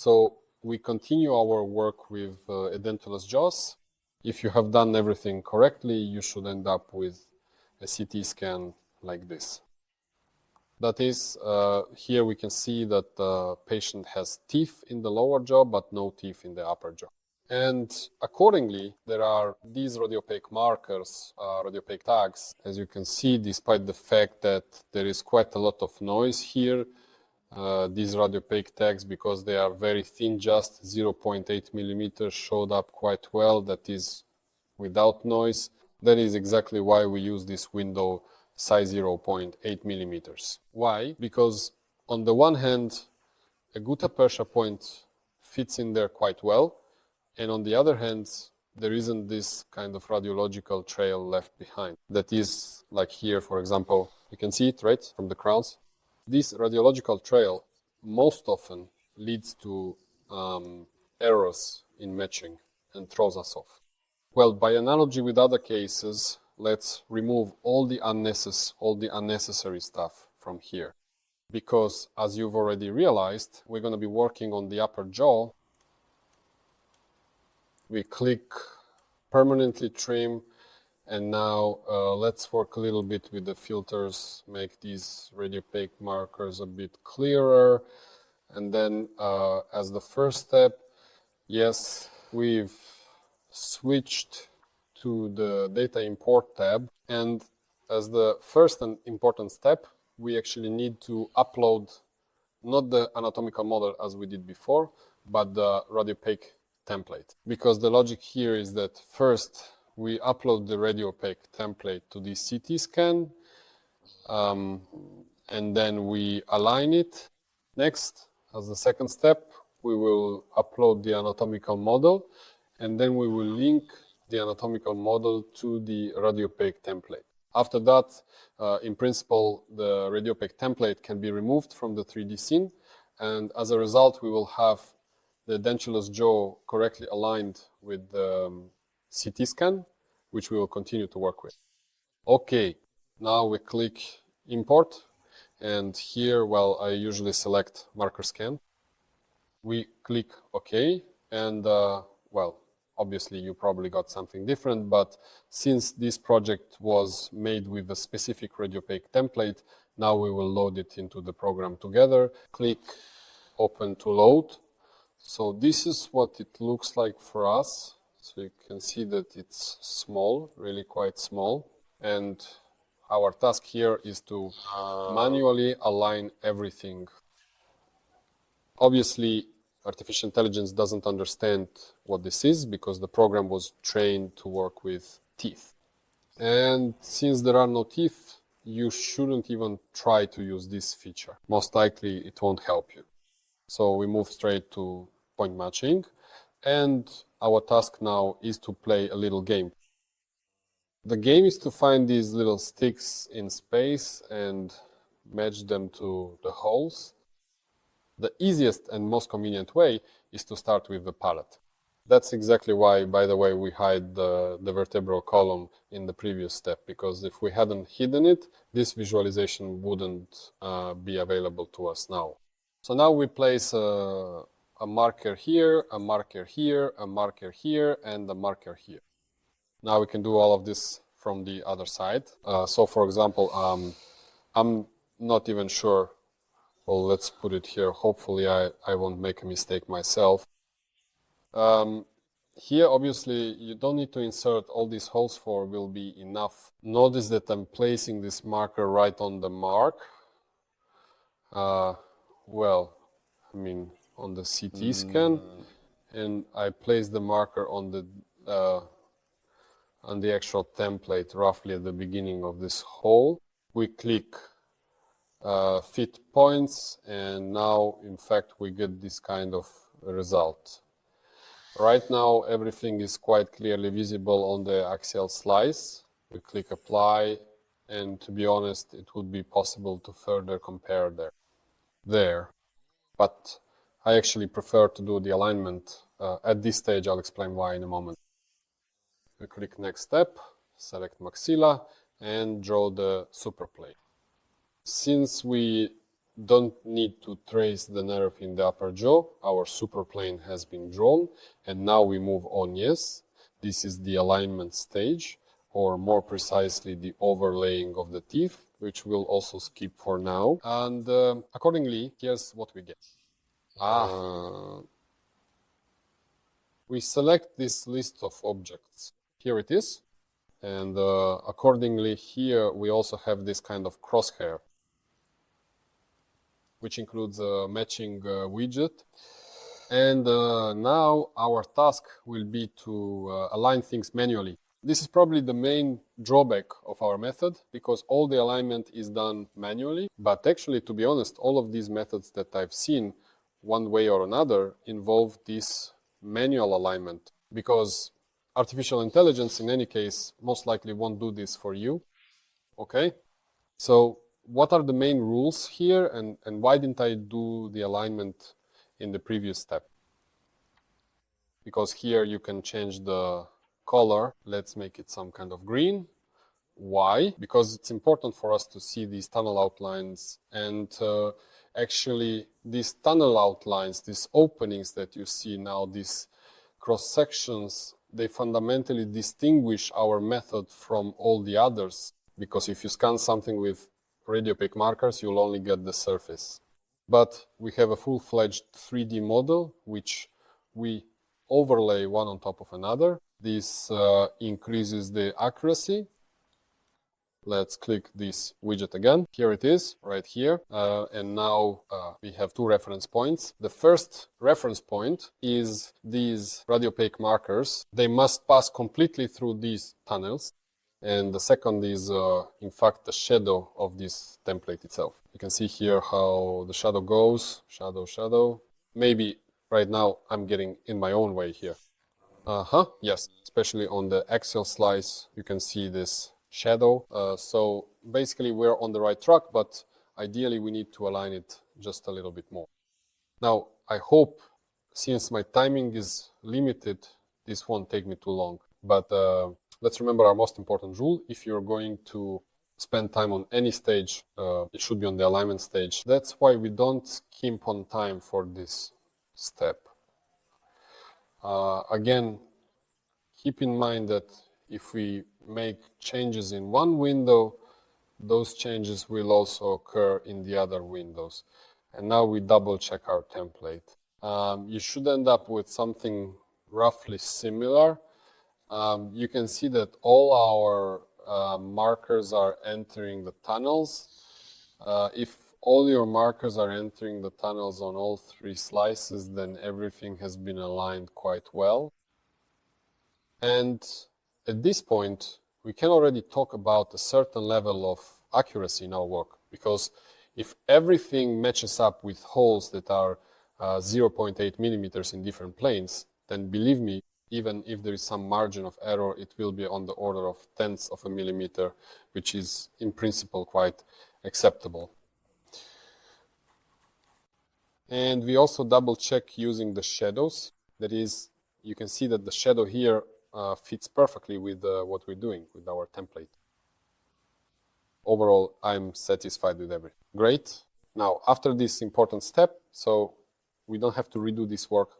So we continue our work with Edentulous jaws. If you have done everything correctly, you should end up with a CT scan like this. That is, here we can see that the patient has teeth in the lower jaw, but no teeth in the upper jaw. And accordingly, there are these radiopaque markers, radiopaque tags. As you can see, despite the fact that there is quite a lot of noise here, these radiopaque tags, because they are very thin, just 0.8 millimeters, showed up quite well. That is without noise. That is exactly why we use this window size 0.8 millimeters. Why? Because on the one hand, a gutta percha point fits in there quite well. And on the other hand, there isn't this kind of radiological trail left behind. That is like here, for example, you can see it, right, from the crowns. This radiological trail most often leads to errors in matching and throws us off. Well, by analogy with other cases, let's remove all the unnecessary stuff from here. Because as you've already realized, we're going to be working on the upper jaw. We click permanently trim, and now let's work a little bit with the filters, make these radiopaque markers a bit clearer. And then as the first step, yes, we've switched to the data import tab. And as the first and important step, we actually need to upload not the anatomical model as we did before, but the radiopaque template. Because the logic here is that first we upload the radiopaque template to the CT scan, and then we align it. Next, as the second step, we will upload the anatomical model, and then we will link the anatomical model to the radiopaque template. After that, in principle, the radiopaque template can be removed from the 3D scene, and as a result, we will have the Edentulous jaw correctly aligned with the CT scan, which we will continue to work with. Okay, now we click import, and here, well, I usually select marker scan. We click OK, and well, obviously you probably got something different, but since this project was made with a specific radiopaque template, now we will load it into the program together. Click open to load. So this is what it looks like for us. So you can see that it's small, really quite small. And our task here is to manually align everything. Obviously, artificial intelligence doesn't understand what this is because the program was trained to work with teeth. And since there are no teeth, you shouldn't even try to use this feature. Most likely it won't help you. So we move straight to point matching, and our task now is to play a little game. The game is to find these little sticks in space and match them to the holes. The easiest and most convenient way is to start with the palate. That's exactly why, by the way, we hide the vertebral column in the previous step, because if we hadn't hidden it, this visualization wouldn't be available to us now. So now we place a marker here, a marker here, a marker here, and a marker here. Now we can do all of this from the other side. So for example, I'm not even sure. Well, let's put it here. Hopefully I won't make a mistake myself. Here, obviously, you don't need to insert all these holes, for will be enough. Notice that I'm placing this marker right on the mark. Well, I mean, on the CT scan, and I place the marker on the actual template roughly at the beginning of this hole. We click fit points, and now in fact we get this kind of result. Right now everything is quite clearly visible on the axial slice. We click apply, and to be honest, it would be possible to further compare there. But I actually prefer to do the alignment at this stage. I'll explain why in a moment. We click next step, select maxilla, and draw the superplane. Since we don't need to trace the nerve in the upper jaw. Our supraplane has been drawn, and now we move on. Yes, this is the alignment stage, or more precisely the overlaying of the teeth, which we'll also skip for now. And accordingly, here's what we get. We select this list of objects. Here it is. And accordingly, here we also have this kind of crosshair, which includes a matching widget. And now our task will be to align things manually. This is probably the main drawback of our method, because all the alignment is done manually. But actually, to be honest, all of these methods that I've seen, one way or another, involve this manual alignment, because artificial intelligence, in any case, most likely won't do this for you. Okay? So what are the main rules here, and why didn't I do the alignment in the previous step? Because here you can change the color. Let's make it some kind of green. Why? Because it's important for us to see these tunnel outlines, and actually these tunnel outlines, these openings that you see now, these cross sections, they fundamentally distinguish our method from all the others, because if you scan something with radiopaque markers, you'll only get the surface. But we have a full-fledged 3D model, which we overlay one on top of another. This increases the accuracy. Let's click this widget again. Here it is, right here. And now we have two reference points. The first reference point is these radiopaque markers. They must pass completely through these tunnels. And the second is, in fact, the shadow of this template itself. You can see here how the shadow goes. Shadow, shadow. Maybe right now I'm getting in my own way here. Yes, especially on the axial slice, you can see this shadow. So basically we're on the right track, but ideally we need to align it just a little bit more. Now, I hope, since my timing is limited, this won't take me too long. But let's remember our most important rule. If you're going to spend time on any stage, it should be on the alignment stage. That's why we don't skimp on time for this step. Again, keep in mind that if we make changes in one window, those changes will also occur in the other windows. And now we double check our template. You should end up with something roughly similar. You can see that all our markers are entering the tunnels. If all your markers are entering the tunnels on all three slices, then everything has been aligned quite well. And at this point, we can already talk about a certain level of accuracy in our work, because if everything matches up with holes that are 0.8 millimeters in different planes, then believe me, even if there is some margin of error, it will be on the order of tenths of a millimeter, which is in principle quite acceptable. And we also double check using the shadows. That is, you can see that the shadow here fits perfectly with what we're doing with our template. Overall, I'm satisfied with everything. Great. Now, after this important step, so we don't have to redo this work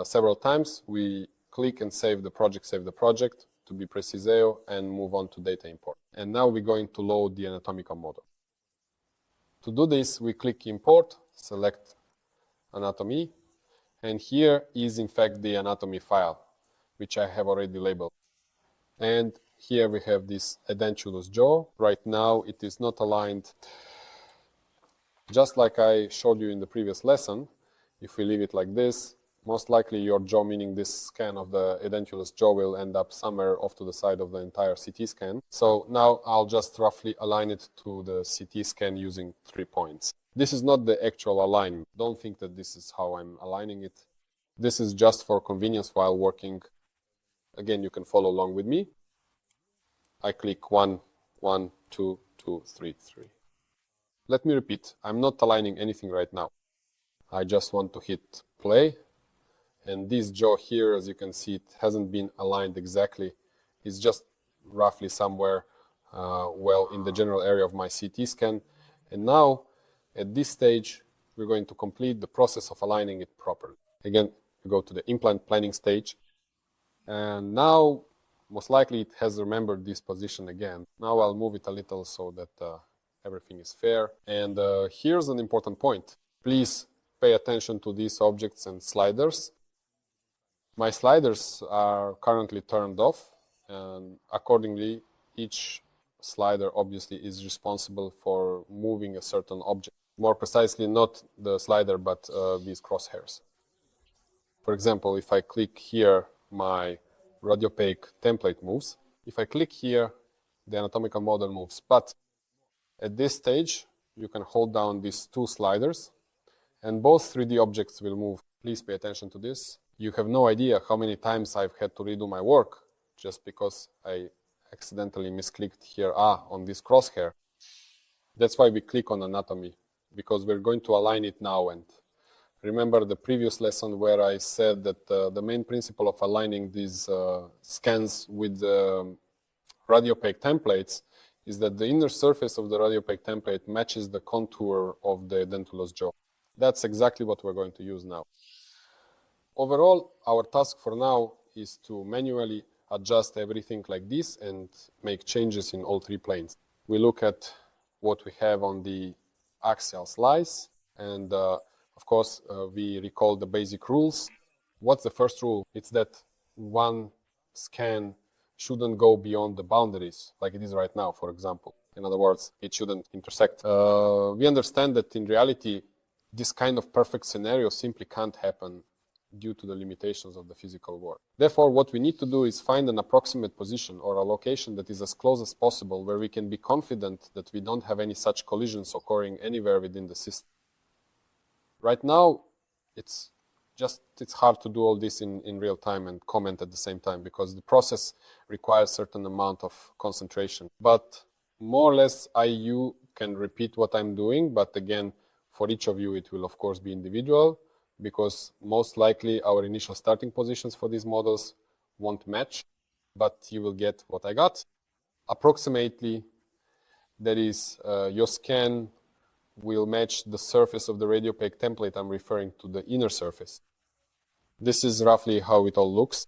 several times, we click and save the project, to be preciseo, and move on to data import. And now we're going to load the anatomical model. To do this, we click import, select anatomy, and here is in fact the anatomy file, which I have already labeled. And here we have this edentulous jaw. Right now it is not aligned, just like I showed you in the previous lesson. If we leave it like this, most likely your jaw, meaning this scan of the edentulous jaw, will end up somewhere off to the side of the entire CT scan. So now I'll just roughly align it to the CT scan using 3 points. This is not the actual alignment. Don't think that this is how I'm aligning it. This is just for convenience while working. Again, you can follow along with me. I click 1, 1, 2, 2, 3, 3. Let me repeat. I'm not aligning anything right now. I just want to hit play. And this jaw here, as you can see, it hasn't been aligned exactly. It's just roughly somewhere well in the general area of my CT scan. And now At this stage, we're going to complete the process of aligning it properly. Again, we go to the implant planning stage. And now, most likely it has remembered this position again. Now I'll move it a little so that everything is fair. And here's an important point. Please pay attention to these objects and sliders. My sliders are currently turned off, and accordingly, each slider obviously is responsible for moving a certain object. More precisely, not the slider, but these crosshairs. For example, if I click here, my radiopaque template moves. If I click here, the anatomical model moves. But at this stage, you can hold down these two sliders, and both 3D objects will move. Please pay attention to this. You have no idea how many times I've had to redo my work just because I accidentally misclicked here on this crosshair. That's why we click on anatomy, because we're going to align it now. And remember the previous lesson where I said that the main principle of aligning these scans with the radiopaque templates is that the inner surface of the radiopaque template matches the contour of the Edentulous jaw. That's exactly what we're going to use now. Overall, our task for now is to manually adjust everything like this and make changes in all 3 planes. We look at what we have on the axial slice, and of course, we recall the basic rules. What's the first rule? It's that one scan shouldn't go beyond the boundaries, like it is right now, for example. In other words, it shouldn't intersect. We understand that in reality, this kind of perfect scenario simply can't happen due to the limitations of the physical world. Therefore, what we need to do is find an approximate position or a location that is as close as possible where we can be confident that we don't have any such collisions occurring anywhere within the system. Right now, it's hard to do all this in real time and comment at the same time because the process requires a certain amount of concentration. But more or less, you can repeat what I'm doing, but again, for each of you, it will of course be individual, because most likely our initial starting positions for these models won't match, but you will get what I got. Approximately, that is, your scan will match the surface of the radiopaque template. I'm referring to the inner surface. This is roughly how it all looks.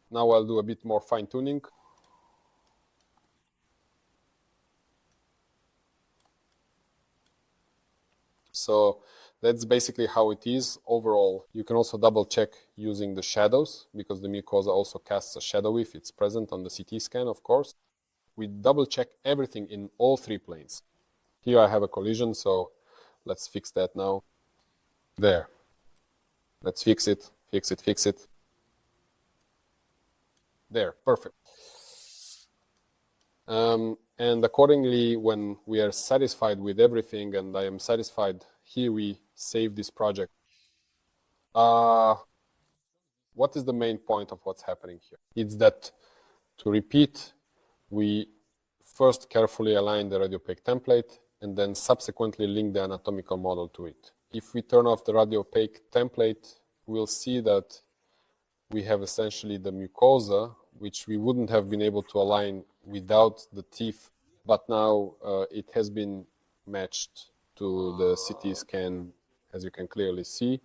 Now I'll do a bit more fine-tuning. So that's basically how it is overall. You can also double check using the shadows, because the mucosa also casts a shadow if it's present on the CT scan, of course. We double check everything in all 3 planes. Here I have a collision, so let's fix that now. There. Let's fix it, fix it, fix it. There, perfect. And accordingly, when we are satisfied with everything, and I am satisfied, here we save this project. What is the main point of what's happening here? It's that, to repeat, we first carefully align the radiopaque template and then subsequently link the anatomical model to it. If we turn off the radiopaque template, we'll see that we have essentially the mucosa, which we wouldn't have been able to align without the teeth, but now it has been matched to the CT scan, as you can clearly see.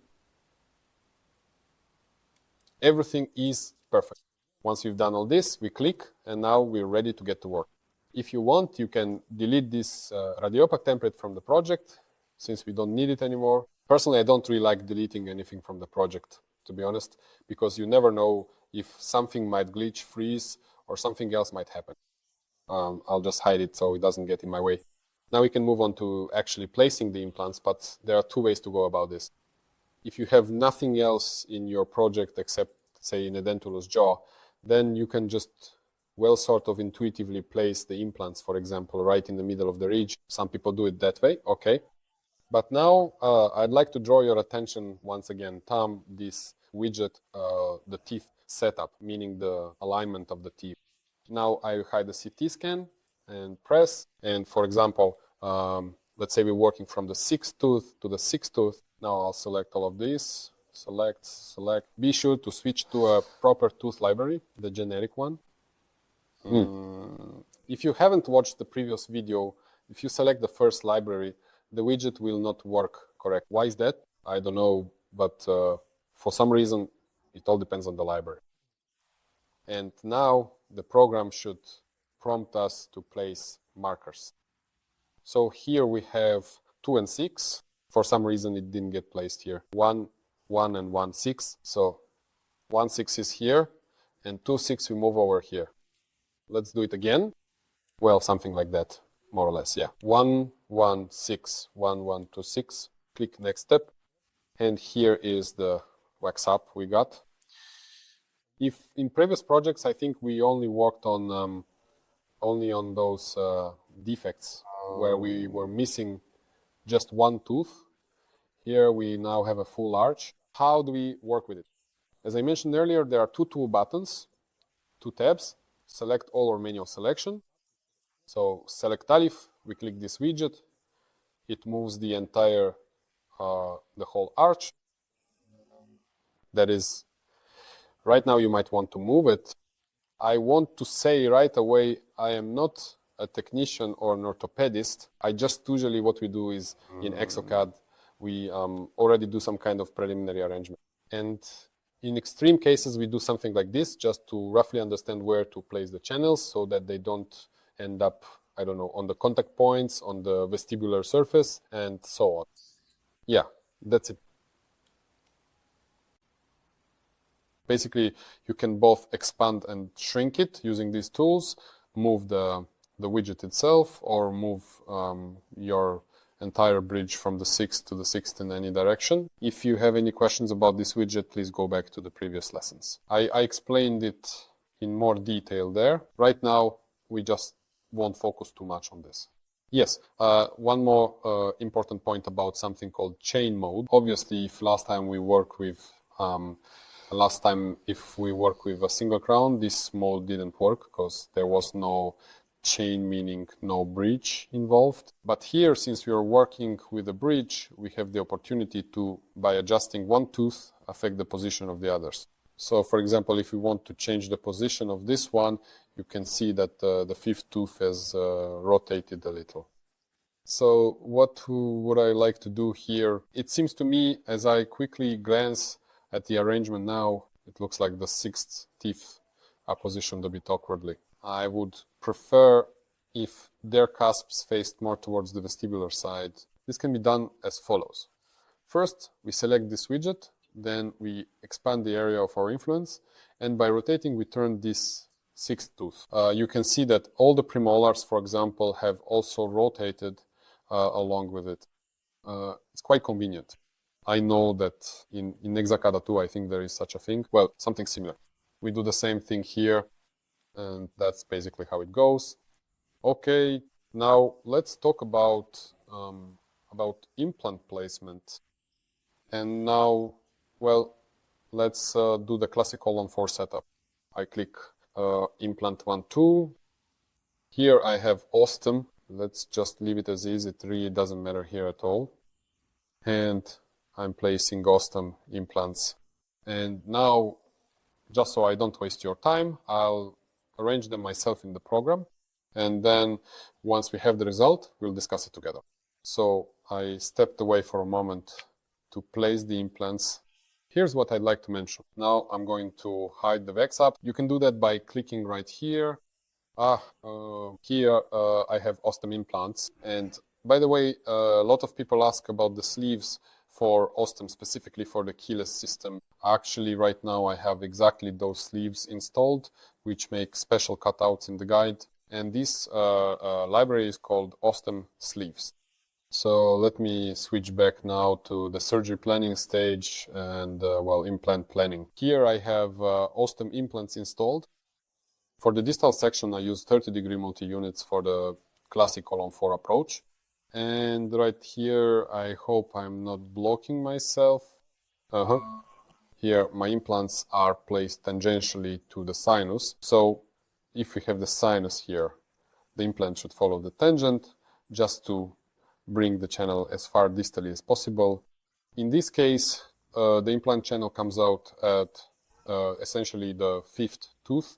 Everything is perfect. Once we've done all this, we click, and now we're ready to get to work. If you want, you can delete this radiopaque template from the project, since we don't need it anymore. Personally, I don't really like deleting anything from the project, to be honest, because you never know if something might glitch, freeze, or something else might happen. I'll just hide it so it doesn't get in my way. Now we can move on to actually placing the implants, but there are 2 ways to go about this. If you have nothing else in your project except, say, an Edentulous jaw, then you can just sort of intuitively place the implants, for example, right in the middle of the ridge. Some people do it that way, okay. But now I'd like to draw your attention once again, this widget, the teeth setup, meaning the alignment of the teeth. Now I hide the CT scan and press, and for example, let's say we're working from the 6th tooth to the 6th tooth. Now I'll select all of these, select. Be sure to switch to a proper tooth library, the generic one. If you haven't watched the previous video, if you select the first library, the widget will not work correct. Why is that? I don't know, but for some reason, it all depends on the library. And now the program should prompt us to place markers. So here we have 2 and 6. For some reason, it didn't get placed here. 1, 1, and 1, 6. So 1, 6 is here, and 2, 6 we move over here. Let's do it again. Well, something like that, more or less, yeah. 1, 1, 6, 1, 1, 2, 6. Click next step. And here is the wax up we got. If in previous projects, I think we only worked on those defects where we were missing just one tooth. Here we now have a full arch. How do we work with it? As I mentioned earlier, there are 2 tool buttons, 2 tabs. Select all or manual selection. So select Alif, we click this widget. It moves the entire, the whole arch. That is, right now you might want to move it. I want to say right away, I am not a technician or an orthopedist. I just usually what we do is in ExoCAD, we already do some kind of preliminary arrangement. And in extreme cases, we do something like this just to roughly understand where to place the channels so that they don't end up, I don't know, on the contact points, on the vestibular surface, and so on. Yeah, that's it. Basically, you can both expand and shrink it using these tools, move the widget itself, or move your entire bridge from the 6th to the 6th in any direction. If you have any questions about this widget, please go back to the previous lessons. I explained it in more detail there. Right now, we just won't focus too much on this. Yes, one more important point about something called chain mode. Obviously, if last time we work with if we work with a single crown, this mode didn't work because there was no chain, meaning no bridge involved. But here, since we are working with a bridge, we have the opportunity to, by adjusting one tooth, affect the position of the others. So, for example, if we want to change the position of this one, you can see that the 5th tooth has rotated a little. So what would I like to do here? It seems to me, as I quickly glance at the arrangement now, it looks like the 6th teeth are positioned a bit awkwardly. I would prefer if their cusps faced more towards the vestibular side. This can be done as follows. First, we select this widget, then we expand the area of our influence, and by rotating, we turn this 6th tooth. You can see that all the premolars, for example, have also rotated along with it. It's quite convenient. I know that in Exakada too, I think there is such a thing. Well, something similar. We do the same thing here, and that's basically how it goes. Okay, now let's talk about implant placement. And now, well, let's do the classic column 4 setup. I click implant 1, 2. Here I have Ostem. Let's just leave it as is. It really doesn't matter here at all. And I'm placing Ostem implants. And now, just so I don't waste your time, I'll arrange them myself in the program. And then once we have the result, we'll discuss it together. So I stepped away for a moment to place the implants. Here's what I'd like to mention. Now I'm going to hide the wax up. You can do that by clicking right here. Here I have Ostem implants. And by the way, a lot of people ask about the sleeves for Ostem, specifically for the keyless system. Actually, right now I have exactly those sleeves installed, which make special cutouts in the guide. And this library is called Ostem Sleeves. So let me switch back now to the surgery planning stage and, implant planning. Here I have Ostem implants installed. For the distal section, I use 30-degree multi-units for the classic column 4 approach. And right here, I hope I'm not blocking myself. Here, my implants are placed tangentially to the sinus. So if we have the sinus here, the implant should follow the tangent just to bring the channel as far distally as possible. In this case, the implant channel comes out at essentially the 5th tooth.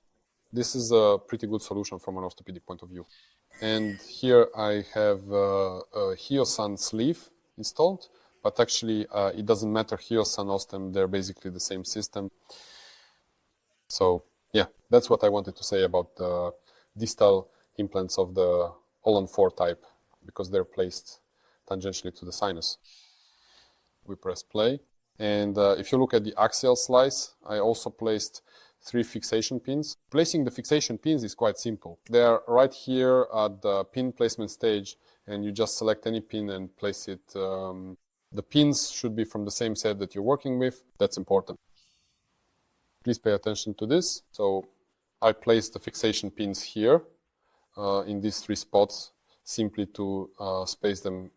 This is a pretty good solution from an orthopedic point of view. And here I have a Hyosan sleeve installed, but actually it doesn't matter, Hyosan, Ostem, they're basically the same system. So yeah, that's what I wanted to say about the distal implants of the all-on-4 type, because they're placed tangentially to the sinus. We press play. And if you look at the axial slice, I also placed 3 fixation pins. Placing the fixation pins is quite simple. They are right here at the pin placement stage, and you just select any pin and place it. The pins should be from the same set that you're working with. That's important. Please pay attention to this. So I placed the fixation pins here in these 3 spots, simply to space them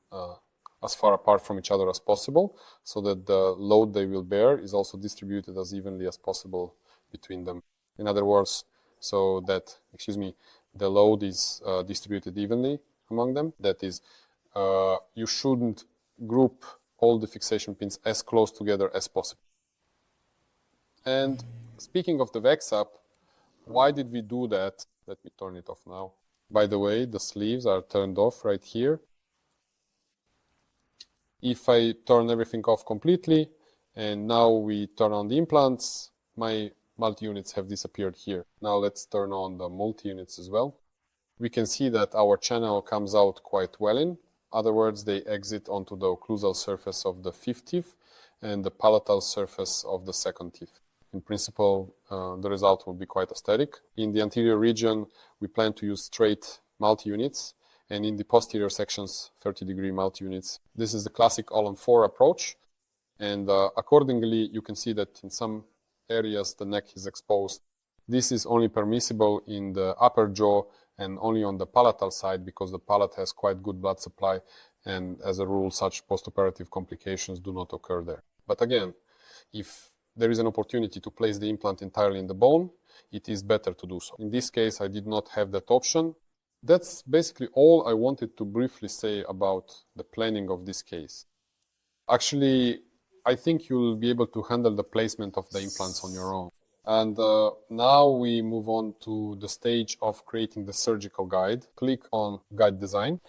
as far apart from each other as possible, so that the load they will bear is also distributed as evenly as possible between them. In other words, so that, the load is distributed evenly among them. That is, you shouldn't group all the fixation pins as close together as possible. And speaking of the wax up, why did we do that? Let me turn it off now. By the way, the sleeves are turned off right here. If I turn everything off completely, and now we turn on the implants, my multi-units have disappeared here. Now let's turn on the multi-units as well. We can see that our channel comes out quite well in. In other words, they exit onto the occlusal surface of the 5th teeth and the palatal surface of the 2nd teeth. In principle, the result will be quite aesthetic. In the anterior region, we plan to use straight multi-units, and in the posterior sections, 30-degree multi-units. This is the classic all-on-4 approach, and accordingly, you can see that in some areas the neck is exposed. This is only permissible in the upper jaw and only on the palatal side, because the palate has quite good blood supply, and as a rule, such postoperative complications do not occur there. But again, if there is an opportunity to place the implant entirely in the bone, it is better to do so. In this case, I did not have that option. That's basically all I wanted to briefly say about the planning of this case. Actually, I think you'll be able to handle the placement of the implants on your own. And now we move on to the stage of creating the surgical guide. Click on Guide Design.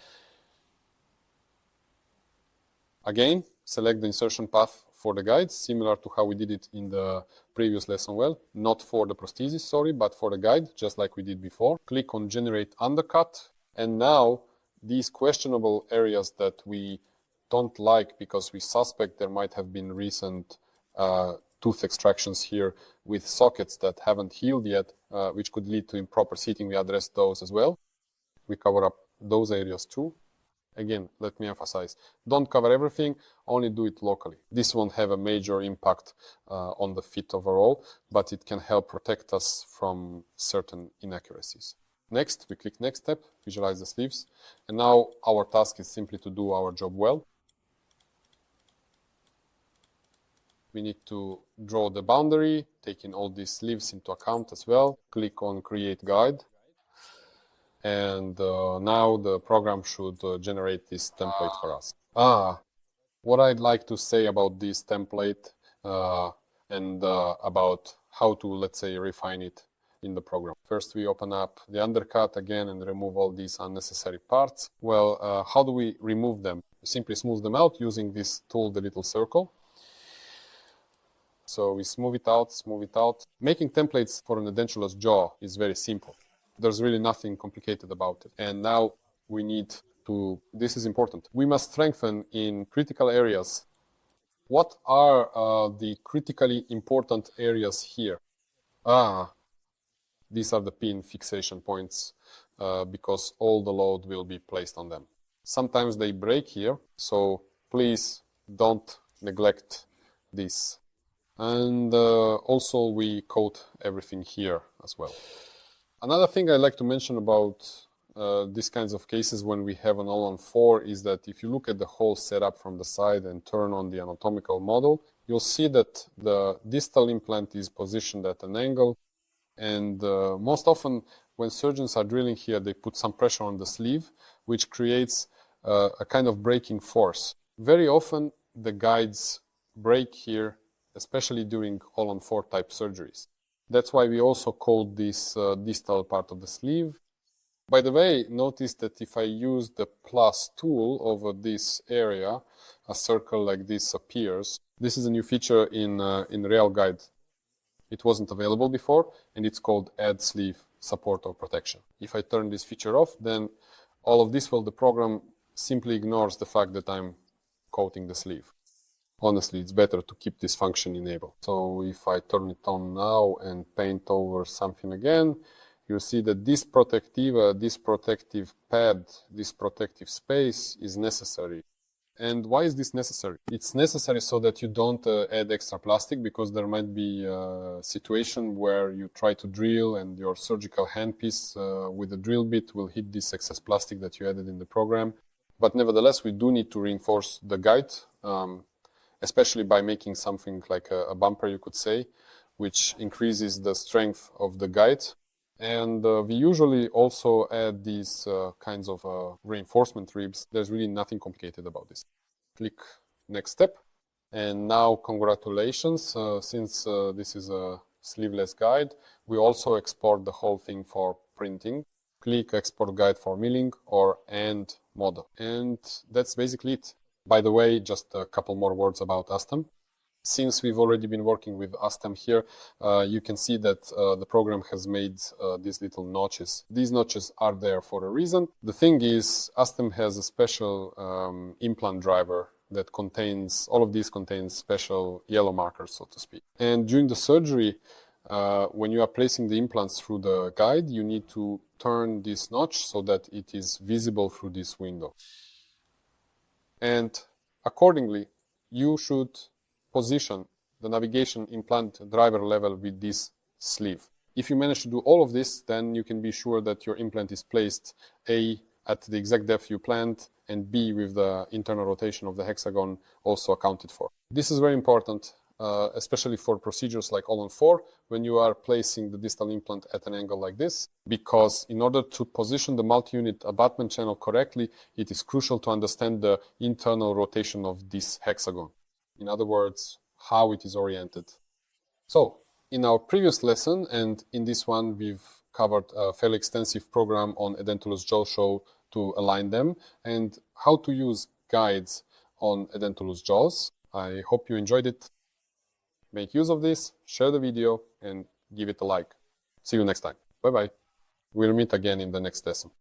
Again, select the insertion path for the guide, similar to how we did it in the previous lesson. Well, not for the prosthesis, sorry, but for the guide, just like we did before. Click on Generate Undercut. And now these questionable areas that we don't like because we suspect there might have been recent tooth extractions here with sockets that haven't healed yet, which could lead to improper seating. We address those as well. We cover up those areas too. Again, let me emphasize, don't cover everything, only do it locally. This won't have a major impact on the fit overall, but it can help protect us from certain inaccuracies. Next, we click Next Step, visualize the sleeves, and now our task is simply to do our job well. We need to draw the boundary, taking all these sleeves into account as well. Click on Create Guide. And now the program should generate this template for us. What I'd like to say about this template and about how to, let's say, refine it in the program. First, we open up the undercut again and remove all these unnecessary parts. Well, how do we remove them? Simply smooth them out using this tool, the little circle. So we smooth it out, smooth it out. Making templates for an edentulous jaw is very simple. There's really nothing complicated about it. And now we need to, this is important, we must strengthen in critical areas. What are the critically important areas here? These are the pin fixation points because all the load will be placed on them. Sometimes they break here, so please don't neglect this. And also we coat everything here as well. Another thing I'd like to mention about these kinds of cases when we have an all-on-4 is that if you look at the whole setup from the side and turn on the anatomical model, you'll see that the distal implant is positioned at an angle, and most often when surgeons are drilling here, they put some pressure on the sleeve, which creates a kind of braking force. Very often the guides break here, especially during all-on-4 type surgeries. That's why we also code this distal part of the sleeve. By the way, notice that if I use the plus tool over this area, a circle like this appears. This is a new feature in RealGUIDE. It wasn't available before, and it's called Add Sleeve Support or Protection. If I turn this feature off, then all of this, well, the program simply ignores the fact that I'm coating the sleeve. Honestly, it's better to keep this function enabled. So if I turn it on now and paint over something again, you'll see that this protective pad, this protective space is necessary. And why is this necessary? It's necessary so that you don't add extra plastic, because there might be a situation where you try to drill and your surgical handpiece with a drill bit will hit this excess plastic that you added in the program. But nevertheless, we do need to reinforce the guide, especially by making something like a bumper, you could say, which increases the strength of the guide. And we usually also add these kinds of reinforcement ribs. There's really nothing complicated about this. Click next step. And now, congratulations, since this is a sleeveless guide, we also export the whole thing for printing. Click export guide for milling or end model. And that's basically it. By the way, just a couple more words about ASTEM. Since we've already been working with ASTEM here, you can see that the program has made these little notches. These notches are there for a reason. The thing is, ASTEM has a special implant driver that contains, all of these contains special yellow markers, so to speak. And during the surgery, when you are placing the implants through the guide, you need to turn this notch so that it is visible through this window. And accordingly, you should position the navigation implant driver level with this sleeve. If you manage to do all of this, then you can be sure that your implant is placed A, at the exact depth you planned, and B, with the internal rotation of the hexagon also accounted for. This is very important, especially for procedures like All-on-4, when you are placing the distal implant at an angle like this, because in order to position the multi-unit abutment channel correctly, it is crucial to understand the internal rotation of this hexagon. In other words, how it is oriented. So, in our previous lesson, and in this one, we've covered a fairly extensive program on Edentulous jaw show to align them, and how to use guides on Edentulous jaws. I hope you enjoyed it. Make use of this, share the video, and give it a like. See you next time. Bye-bye. We'll meet again in the next lesson.